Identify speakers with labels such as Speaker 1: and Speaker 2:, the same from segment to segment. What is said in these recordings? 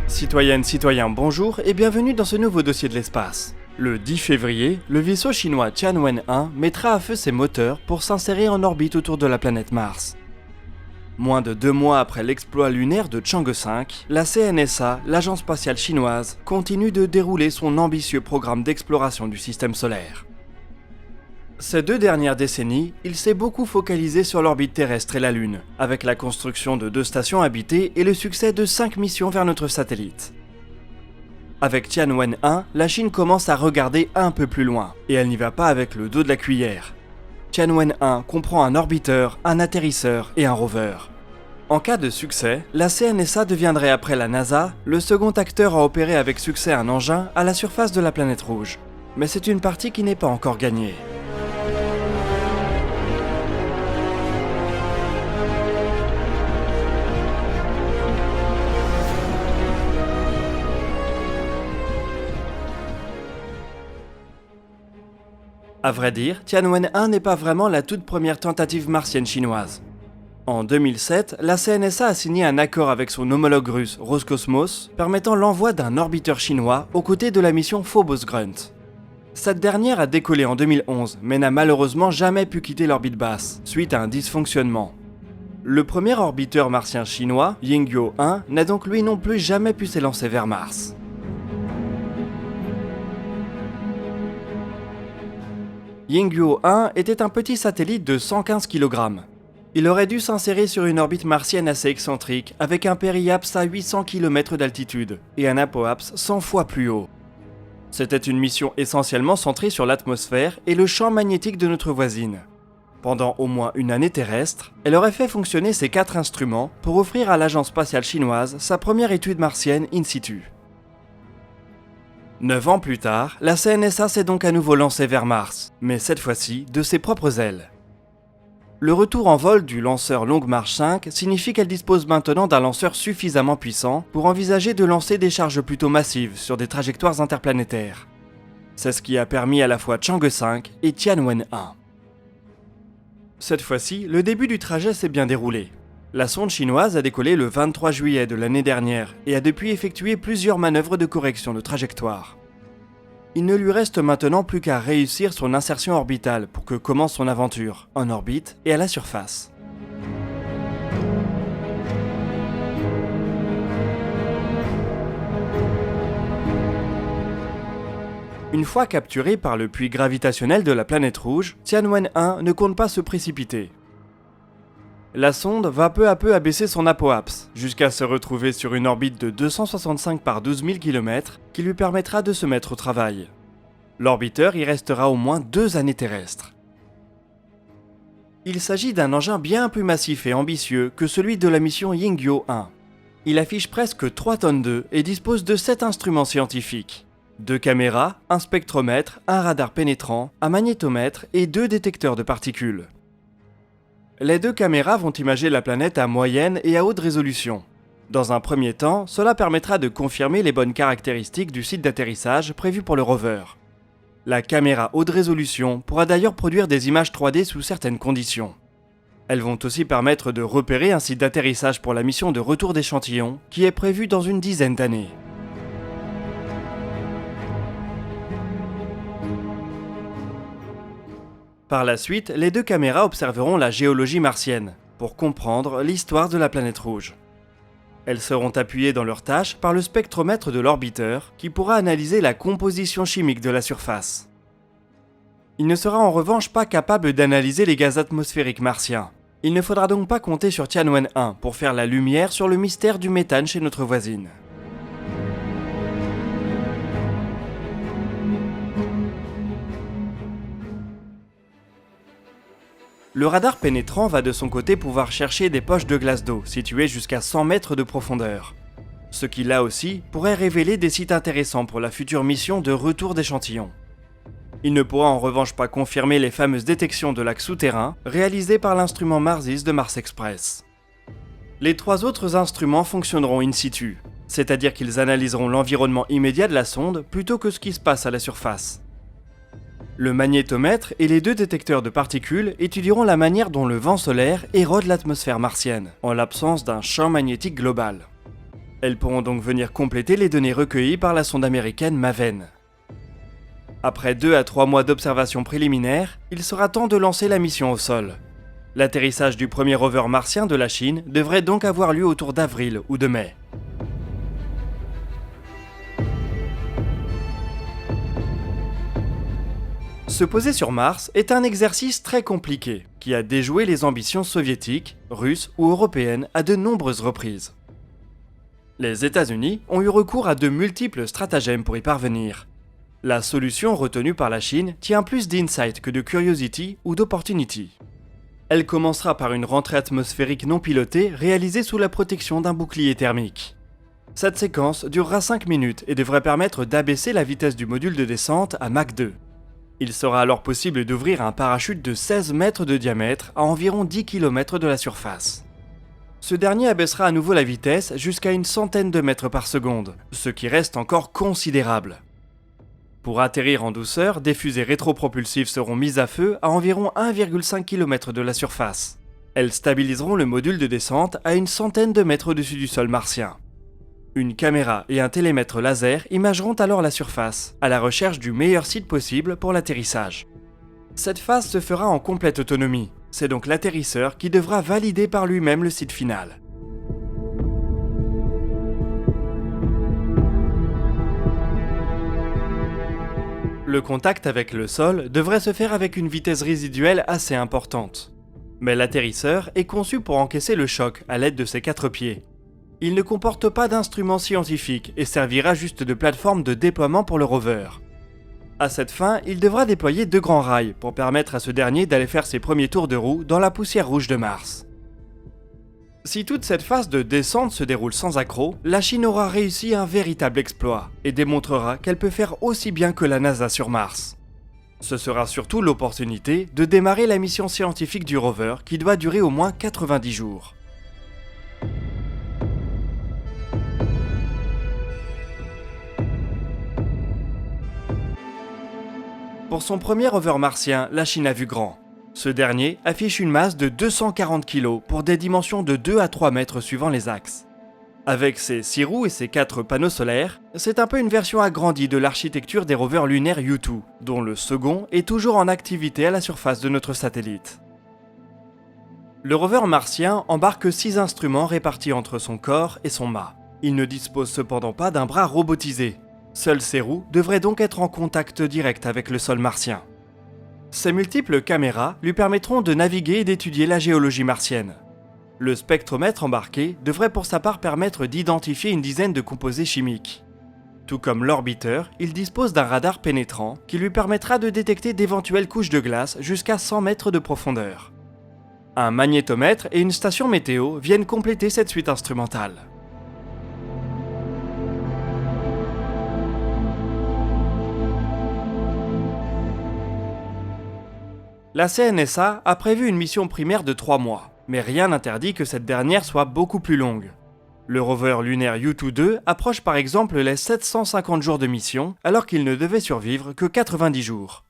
Speaker 1: Citoyennes, citoyens, bonjour et bienvenue dans ce nouveau dossier de l'espace. Le 10 février, le vaisseau chinois Tianwen-1 mettra à feu ses moteurs pour s'insérer en orbite autour de la planète Mars. Moins de 2 mois après l'exploit lunaire de Chang'e 5, la CNSA, l'agence spatiale chinoise, continue de dérouler son ambitieux programme d'exploration du système solaire. Ces 2 dernières décennies, il s'est beaucoup focalisé sur l'orbite terrestre et la Lune, avec la construction de 2 stations habitées et le succès de 5 missions vers notre satellite. Avec Tianwen-1, la Chine commence à regarder un peu plus loin, et elle n'y va pas avec le dos de la cuillère. Tianwen-1 comprend un orbiteur, un atterrisseur et un rover. En cas de succès, la CNSA deviendrait après la NASA le second acteur à opérer avec succès un engin à la surface de la planète rouge. Mais c'est une partie qui n'est pas encore gagnée. À vrai dire, Tianwen-1 n'est pas vraiment la toute première tentative martienne chinoise. En 2007, la CNSA a signé un accord avec son homologue russe Roscosmos permettant l'envoi d'un orbiteur chinois aux côtés de la mission Phobos-Grunt. Cette dernière a décollé en 2011 mais n'a malheureusement jamais pu quitter l'orbite basse, suite à un dysfonctionnement. Le premier orbiteur martien chinois, Yingyo-1, n'a donc lui non plus jamais pu s'élancer vers Mars. Yingyo-1 était un petit satellite de 115 kg. Il aurait dû s'insérer sur une orbite martienne assez excentrique avec un périapse à 800 km d'altitude et un apoapse 100 fois plus haut. C'était une mission essentiellement centrée sur l'atmosphère et le champ magnétique de notre voisine. Pendant au moins une année terrestre, elle aurait fait fonctionner ces 4 instruments pour offrir à l'agence spatiale chinoise sa première étude martienne in situ. 9 ans plus tard, la CNSA s'est donc à nouveau lancée vers Mars, mais cette fois-ci de ses propres ailes. Le retour en vol du lanceur Long March 5 signifie qu'elle dispose maintenant d'un lanceur suffisamment puissant pour envisager de lancer des charges plutôt massives sur des trajectoires interplanétaires. C'est ce qui a permis à la fois Chang'e 5 et Tianwen-1. Cette fois-ci, le début du trajet s'est bien déroulé. La sonde chinoise a décollé le 23 juillet de l'année dernière et a depuis effectué plusieurs manœuvres de correction de trajectoire. Il ne lui reste maintenant plus qu'à réussir son insertion orbitale pour que commence son aventure, en orbite et à la surface. Une fois capturé par le puits gravitationnel de la planète rouge, Tianwen-1 ne compte pas se précipiter. La sonde va peu à peu abaisser son apoapse, jusqu'à se retrouver sur une orbite de 265 par 12 000 km qui lui permettra de se mettre au travail. L'orbiteur y restera au moins 2 années terrestres. Il s'agit d'un engin bien plus massif et ambitieux que celui de la mission Yingyo-1. Il affiche presque 3 tonnes d'œufs et dispose de 7 instruments scientifiques. 2 caméras, un spectromètre, un radar pénétrant, un magnétomètre et 2 détecteurs de particules. Les 2 caméras vont imager la planète à moyenne et à haute résolution. Dans un premier temps, cela permettra de confirmer les bonnes caractéristiques du site d'atterrissage prévu pour le rover. La caméra haute résolution pourra d'ailleurs produire des images 3D sous certaines conditions. Elles vont aussi permettre de repérer un site d'atterrissage pour la mission de retour d'échantillons qui est prévue dans une dizaine d'années. Par la suite, les 2 caméras observeront la géologie martienne, pour comprendre l'histoire de la planète rouge. Elles seront appuyées dans leur tâche par le spectromètre de l'orbiteur, qui pourra analyser la composition chimique de la surface. Il ne sera en revanche pas capable d'analyser les gaz atmosphériques martiens. Il ne faudra donc pas compter sur Tianwen-1 pour faire la lumière sur le mystère du méthane chez notre voisine. Le radar pénétrant va de son côté pouvoir chercher des poches de glace d'eau situées jusqu'à 100 mètres de profondeur. Ce qui là aussi pourrait révéler des sites intéressants pour la future mission de retour d'échantillons. Il ne pourra en revanche pas confirmer les fameuses détections de lacs souterrains réalisées par l'instrument MARSIS de Mars Express. Les 3 autres instruments fonctionneront in situ, c'est-à-dire qu'ils analyseront l'environnement immédiat de la sonde plutôt que ce qui se passe à la surface. Le magnétomètre et les 2 détecteurs de particules étudieront la manière dont le vent solaire érode l'atmosphère martienne, en l'absence d'un champ magnétique global. Elles pourront donc venir compléter les données recueillies par la sonde américaine Maven. Après 2 à 3 mois d'observation préliminaire, il sera temps de lancer la mission au sol. L'atterrissage du premier rover martien de la Chine devrait donc avoir lieu autour d'avril ou de mai. Se poser sur Mars est un exercice très compliqué, qui a déjoué les ambitions soviétiques, russes ou européennes à de nombreuses reprises. Les États-Unis ont eu recours à de multiples stratagèmes pour y parvenir. La solution retenue par la Chine tient plus d'Insight que de Curiosity ou d'Opportunity. Elle commencera par une rentrée atmosphérique non pilotée réalisée sous la protection d'un bouclier thermique. Cette séquence durera 5 minutes et devrait permettre d'abaisser la vitesse du module de descente à Mach 2. Il sera alors possible d'ouvrir un parachute de 16 mètres de diamètre à environ 10 km de la surface. Ce dernier abaissera à nouveau la vitesse jusqu'à une centaine de mètres par seconde, ce qui reste encore considérable. Pour atterrir en douceur, des fusées rétropropulsives seront mises à feu à environ 1,5 km de la surface. Elles stabiliseront le module de descente à une centaine de mètres au-dessus du sol martien. Une caméra et un télémètre laser imageront alors la surface, à la recherche du meilleur site possible pour l'atterrissage. Cette phase se fera en complète autonomie, c'est donc l'atterrisseur qui devra valider par lui-même le site final. Le contact avec le sol devrait se faire avec une vitesse résiduelle assez importante. Mais l'atterrisseur est conçu pour encaisser le choc à l'aide de ses 4 pieds. Il ne comporte pas d'instruments scientifiques et servira juste de plateforme de déploiement pour le rover. À cette fin, il devra déployer 2 grands rails pour permettre à ce dernier d'aller faire ses premiers tours de roue dans la poussière rouge de Mars. Si toute cette phase de descente se déroule sans accroc, la Chine aura réussi un véritable exploit et démontrera qu'elle peut faire aussi bien que la NASA sur Mars. Ce sera surtout l'opportunité de démarrer la mission scientifique du rover qui doit durer au moins 90 jours. Pour son premier rover martien, la Chine a vu grand. Ce dernier affiche une masse de 240 kg pour des dimensions de 2 à 3 mètres suivant les axes. Avec ses 6 roues et ses 4 panneaux solaires, c'est un peu une version agrandie de l'architecture des rovers lunaires U2, dont le second est toujours en activité à la surface de notre satellite. Le rover martien embarque 6 instruments répartis entre son corps et son mât. Il ne dispose cependant pas d'un bras robotisé. Seules ses roues devraient donc être en contact direct avec le sol martien. Ces multiples caméras lui permettront de naviguer et d'étudier la géologie martienne. Le spectromètre embarqué devrait pour sa part permettre d'identifier une dizaine de composés chimiques. Tout comme l'orbiteur, il dispose d'un radar pénétrant qui lui permettra de détecter d'éventuelles couches de glace jusqu'à 100 mètres de profondeur. Un magnétomètre et une station météo viennent compléter cette suite instrumentale. La CNSA a prévu une mission primaire de 3 mois, mais rien n'interdit que cette dernière soit beaucoup plus longue. Le rover lunaire U2-2 approche par exemple les 750 jours de mission, alors qu'il ne devait survivre que 90 jours.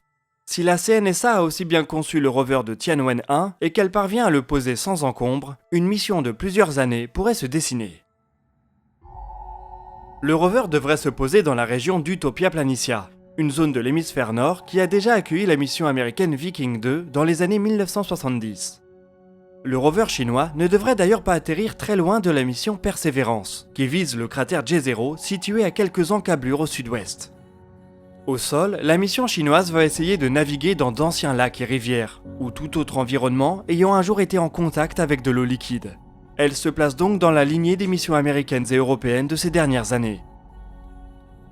Speaker 1: Si la CNSA a aussi bien conçu le rover de Tianwen-1 et qu'elle parvient à le poser sans encombre, une mission de plusieurs années pourrait se dessiner. Le rover devrait se poser dans la région d'Utopia Planitia, une zone de l'hémisphère nord qui a déjà accueilli la mission américaine Viking 2 dans les années 1970. Le rover chinois ne devrait d'ailleurs pas atterrir très loin de la mission Perseverance, qui vise le cratère Jezero situé à quelques encablures au sud-ouest. Au sol, la mission chinoise va essayer de naviguer dans d'anciens lacs et rivières, ou tout autre environnement ayant un jour été en contact avec de l'eau liquide. Elle se place donc dans la lignée des missions américaines et européennes de ces dernières années.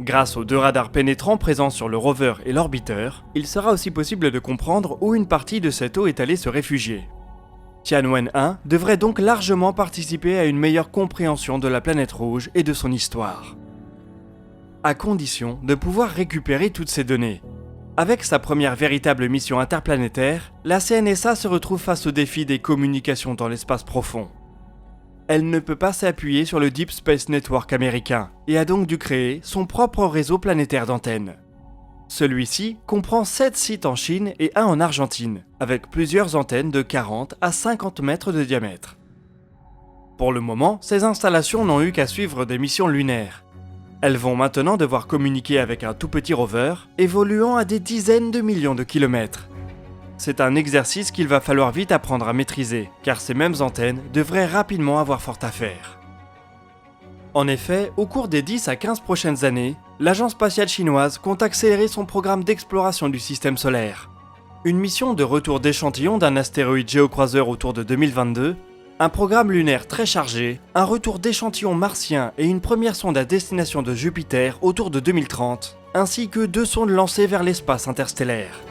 Speaker 1: Grâce aux 2 radars pénétrants présents sur le rover et l'orbiteur, il sera aussi possible de comprendre où une partie de cette eau est allée se réfugier. Tianwen-1 devrait donc largement participer à une meilleure compréhension de la planète rouge et de son histoire. À condition de pouvoir récupérer toutes ces données. Avec sa première véritable mission interplanétaire, la CNSA se retrouve face au défi des communications dans l'espace profond. Elle ne peut pas s'appuyer sur le Deep Space Network américain et a donc dû créer son propre réseau planétaire d'antennes. Celui-ci comprend 7 sites en Chine et 1 en Argentine, avec plusieurs antennes de 40 à 50 mètres de diamètre. Pour le moment, ces installations n'ont eu qu'à suivre des missions lunaires. Elles vont maintenant devoir communiquer avec un tout petit rover, évoluant à des dizaines de millions de kilomètres. C'est un exercice qu'il va falloir vite apprendre à maîtriser, car ces mêmes antennes devraient rapidement avoir fort à faire. En effet, au cours des 10 à 15 prochaines années, l'agence spatiale chinoise compte accélérer son programme d'exploration du système solaire. Une mission de retour d'échantillons d'un astéroïde géocroiseur autour de 2022, un programme lunaire très chargé, un retour d'échantillons martiens et une première sonde à destination de Jupiter autour de 2030, ainsi que 2 sondes lancées vers l'espace interstellaire.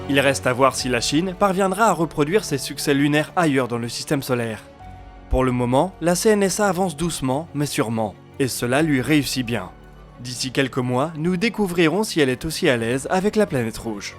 Speaker 1: Il reste à voir si la Chine parviendra à reproduire ses succès lunaires ailleurs dans le système solaire. Pour le moment, la CNSA avance doucement mais sûrement, et cela lui réussit bien. D'ici quelques mois, nous découvrirons si elle est aussi à l'aise avec la planète rouge.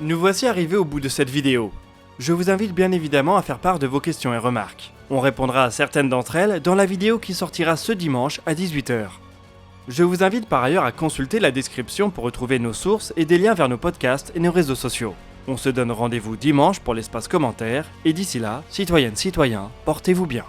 Speaker 1: Nous voici arrivés au bout de cette vidéo. Je vous invite bien évidemment à faire part de vos questions et remarques. On répondra à certaines d'entre elles dans la vidéo qui sortira ce dimanche à 18 h. Je vous invite par ailleurs à consulter la description pour retrouver nos sources et des liens vers nos podcasts et nos réseaux sociaux. On se donne rendez-vous dimanche pour l'espace commentaire, et d'ici là, citoyennes, citoyens, portez-vous bien.